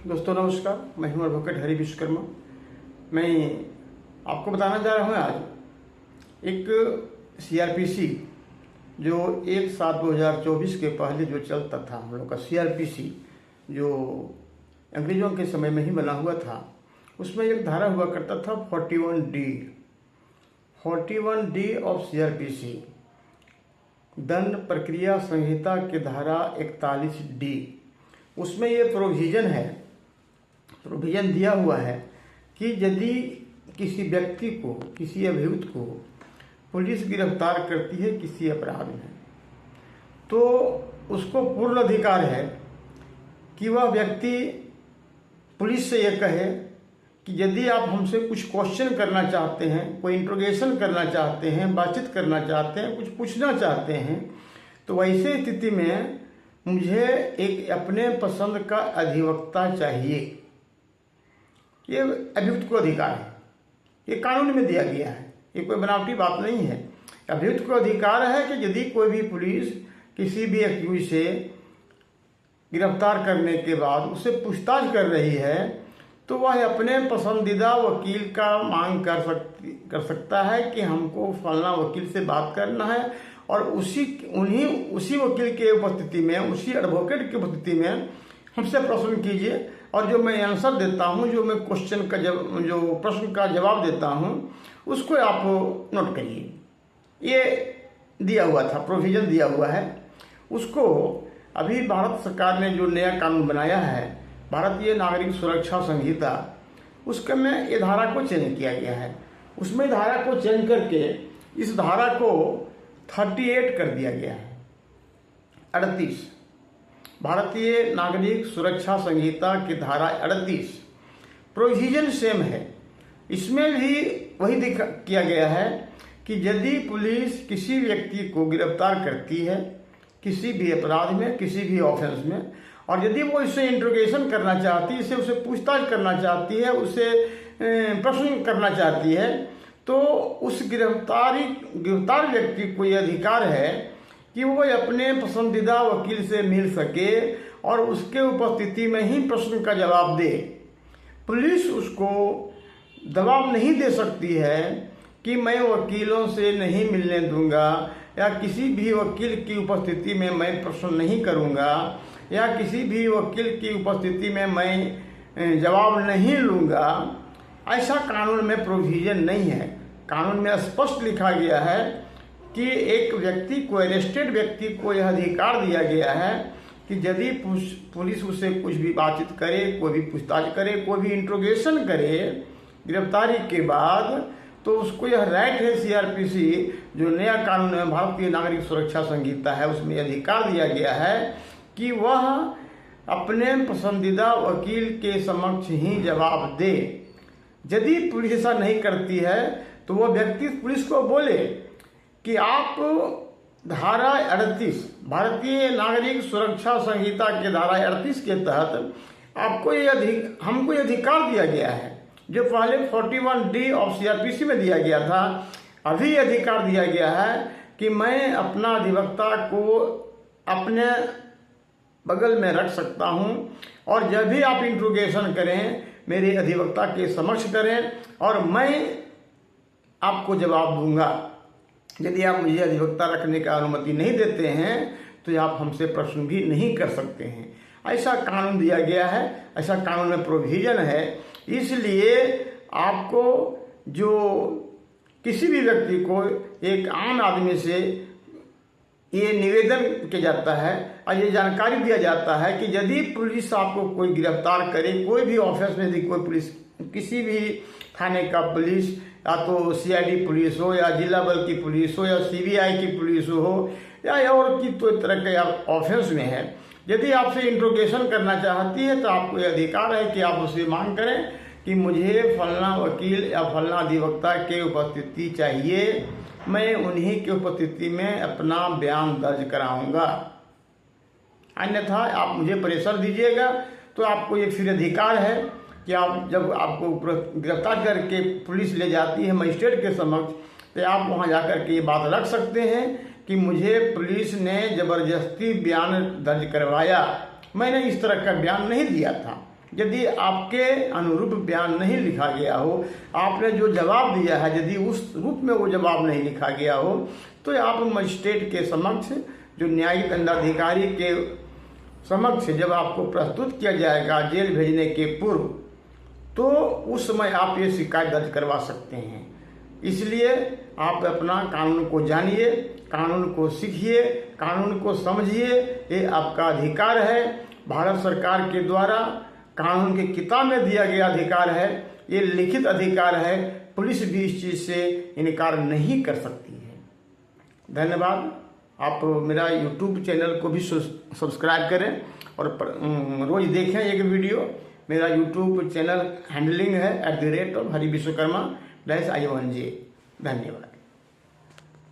दोस्तों नमस्कार, मैं हूं एडवोकेट हरि विश्वकर्मा। मैं आपको बताना जा रहा हूं आज एक सीआरपीसी जो 1/7/2024 के पहले जो चलता था, हम लोग का सीआरपीसी जो अंग्रेजों के समय में ही बना हुआ था, उसमें एक धारा हुआ करता था 41D ऑफ सीआरपीसी, दंड प्रक्रिया संहिता के धारा 41D। उसमें ये प्रोविजन दिया हुआ है कि यदि किसी व्यक्ति को, किसी अभियुक्त को पुलिस गिरफ्तार करती है किसी अपराध में, तो उसको पूर्ण अधिकार है कि वह व्यक्ति पुलिस से यह कहे कि यदि आप हमसे कुछ क्वेश्चन करना चाहते हैं, कोई इंट्रोगेशन करना चाहते हैं, बातचीत करना चाहते हैं, कुछ पूछना चाहते हैं, तो वैसे स्थिति में मुझे एक अपने पसंद का अधिवक्ता चाहिए। ये अभियुक्त को अधिकार है, ये कानून में दिया गया है, ये कोई बनावटी बात नहीं है। अभियुक्त को अधिकार है कि यदि कोई भी पुलिस किसी भी एक्यूज से गिरफ्तार करने के बाद उससे पूछताछ कर रही है, तो वह अपने पसंदीदा वकील का मांग कर सकता है कि हमको फलाना वकील से बात करना है, और उसी वकील के उपस्थिति में, उसी एडवोकेट की उपस्थिति में हमसे प्रश्न कीजिए, और जो मैं आंसर देता हूं, जो मैं क्वेश्चन का जो प्रश्न का जवाब देता हूं, उसको आप नोट करिए। ये दिया हुआ था, प्रोविजन दिया हुआ है। उसको अभी भारत सरकार ने जो नया कानून बनाया है, भारतीय नागरिक सुरक्षा संहिता, उसके में ये धारा को चेंज किया गया है। उसमें धारा को चेंज करके इस धारा को 38 कर दिया गया है, 38। भारतीय नागरिक सुरक्षा संहिता की धारा 38 प्रोविजन सेम है। इसमें भी वही किया गया है कि यदि पुलिस किसी व्यक्ति को गिरफ्तार करती है किसी भी अपराध में, किसी भी ऑफेंस में, और यदि वो इससे इंट्रोगेशन करना चाहती है, उसे पूछताछ करना चाहती है, उसे प्रश्न करना चाहती है, तो उस गिरफ्तार व्यक्ति को यह अधिकार है कि वो अपने पसंदीदा वकील से मिल सके और उसके उपस्थिति में ही प्रश्न का जवाब दे। पुलिस उसको दबाव नहीं दे सकती है कि मैं वकीलों से नहीं मिलने दूंगा, या किसी भी वकील की उपस्थिति में मैं प्रश्न नहीं करूंगा, या किसी भी वकील की उपस्थिति में मैं जवाब नहीं लूंगा। ऐसा कानून में प्रोविजन नहीं है। कानून में स्पष्ट लिखा गया है कि एक व्यक्ति को, अरेस्टेड व्यक्ति को यह अधिकार दिया गया है कि यदि पुलिस उससे कुछ भी बातचीत करे, कोई भी पूछताछ करे, कोई भी इंट्रोगेशन करे गिरफ्तारी के बाद, तो उसको यह राइट है। सीआरपीसी जो नया कानून है, भारतीय नागरिक सुरक्षा संहिता है, उसमें अधिकार दिया गया है कि वह अपने पसंदीदा वकील के समक्ष ही जवाब दे। यदि पुलिस ऐसा नहीं करती है तो वह व्यक्ति पुलिस को बोले कि आप धारा 38 भारतीय नागरिक सुरक्षा संहिता के धारा 38 के तहत हमको ये अधिकार दिया गया है, जो पहले 41D ऑफ सीआरपीसी में दिया गया था। अभी अधिकार दिया गया है कि मैं अपना अधिवक्ता को अपने बगल में रख सकता हूं, और जब भी आप इंट्रोगेशन करें मेरे अधिवक्ता के समक्ष करें, और मैं आपको जवाब दूंगा। यदि आप मुझे अधिवक्ता रखने का अनुमति नहीं देते हैं तो आप हमसे प्रश्न भी नहीं कर सकते हैं। ऐसा कानून दिया गया है, ऐसा कानून में प्रोविजन है। इसलिए आपको जो किसी भी व्यक्ति को, एक आम आदमी से ये निवेदन किया जाता है और ये जानकारी दिया जाता है कि यदि पुलिस आपको कोई गिरफ्तार करे, कोई भी ऑफिस में, यदि कोई पुलिस, किसी भी थाने का पुलिस, या तो सीआईडी पुलिस हो, या जिला बल की पुलिस हो, या सीबीआई की पुलिस हो, या और की तो तरह के ऑफेंस में है, यदि आपसे इंट्रोगेशन करना चाहती है तो आपको यह अधिकार है कि आप उससे मांग करें कि मुझे फलना वकील या फलना अधिवक्ता के उपस्थिति चाहिए, मैं उन्हीं की उपस्थिति में अपना बयान दर्ज कराऊंगा, अन्यथा आप मुझे प्रेशर दीजिएगा। तो आपको ये फिर अधिकार है कि आप, जब आपको गिरफ्तार करके पुलिस ले जाती है मजिस्ट्रेट के समक्ष, तो आप वहां जाकर के ये बात रख सकते हैं कि मुझे पुलिस ने जबरदस्ती बयान दर्ज करवाया, मैंने इस तरह का बयान नहीं दिया था। यदि आपके अनुरूप बयान नहीं लिखा गया हो, आपने जो जवाब दिया है यदि उस रूप में वो जवाब नहीं लिखा गया हो, तो आप मजिस्ट्रेट के समक्ष, जो न्यायिक दंडाधिकारी के समक्ष जब आपको प्रस्तुत किया जाएगा जेल भेजने के पूर्व, तो उस समय आप ये शिकायत दर्ज करवा सकते हैं। इसलिए आप अपना कानून को जानिए, कानून को सीखिए, कानून को समझिए। ये आपका अधिकार है, भारत सरकार के द्वारा कानून की किताब में दिया गया अधिकार है, ये लिखित अधिकार है। पुलिस भी इस चीज़ से इनकार नहीं कर सकती है। धन्यवाद। आप मेरा YouTube चैनल को भी सब्सक्राइब करें और रोज़ देखें एक वीडियो। मेरा YouTube चैनल हैंडलिंग है @हरिविश्वकर्मा-IONJ। धन्यवाद।